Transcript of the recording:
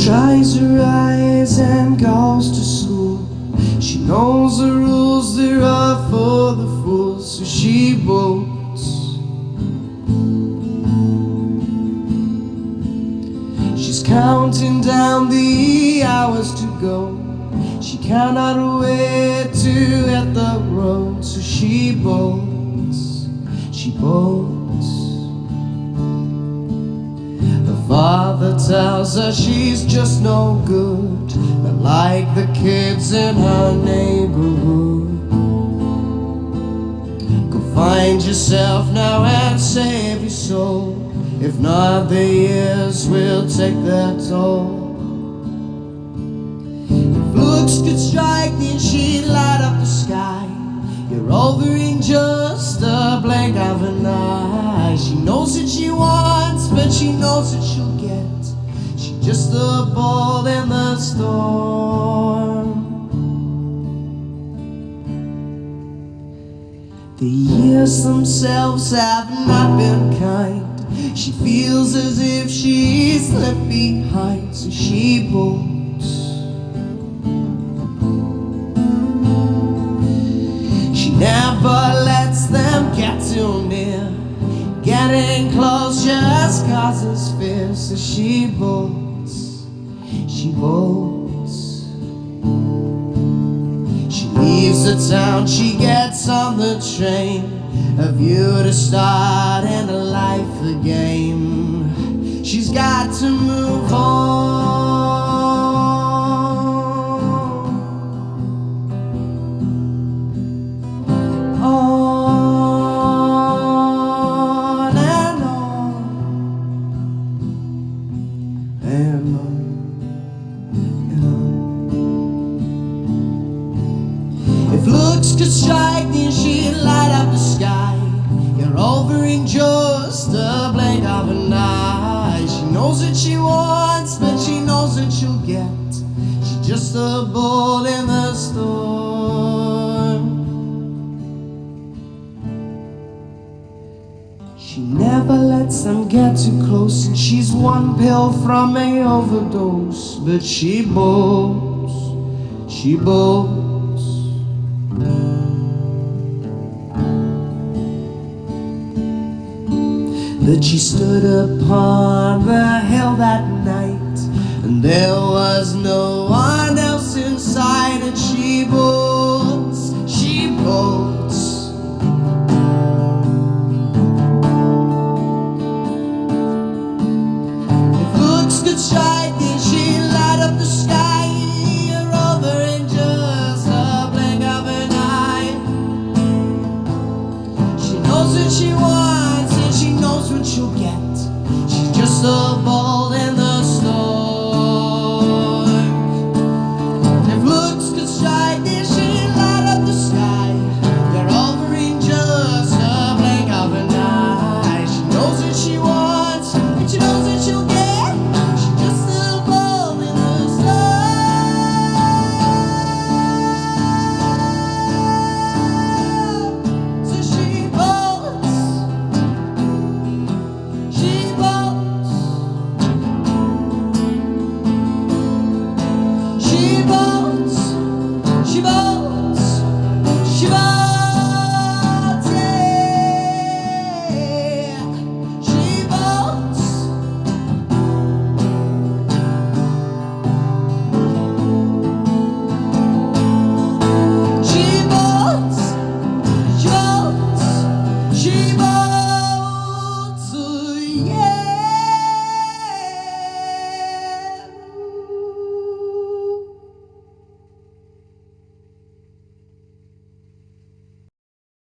dries her eyes and goes to school. She knows the rules, there are for the fools, so she bolts. She's counting down the hours to go. She cannot wait to hit the road, so she bolts, she bolts. Her father tells her she's just no good, not like the kids in her neighborhood. Go find yourself now and save your soul, if not the years will take their toll. If looks could strike then she'd light up the sky. You're over in just a blink of an eye. She knows what she wants, but she knows what she'll get. She's just a ball in the storm. The years themselves have not been kind. She feels as if she's left behind, so she bolts. She never lets them get too near. Getting close just causes fear, so she bolts, she bolts. She leaves the town, she gets on the train, a view to start and a life again. She's got to move on. On and on and on and on. If looks could strike, then she'd light up the sky. You're over in just a blink of an eye. She knows what she wants, but she knows what she'll get. She's just a ball in the storm. She never lets them get too close, and she's one pill from a overdose. But she bolts, she bolts. But she stood upon the hill that night, and there was no one else in sight. And she bolts, she bolts. If looks could strike, then she'd light up the sky. You're over in just a blink of an eye. She knows what she wants, she knows what she'll get. She's just a ball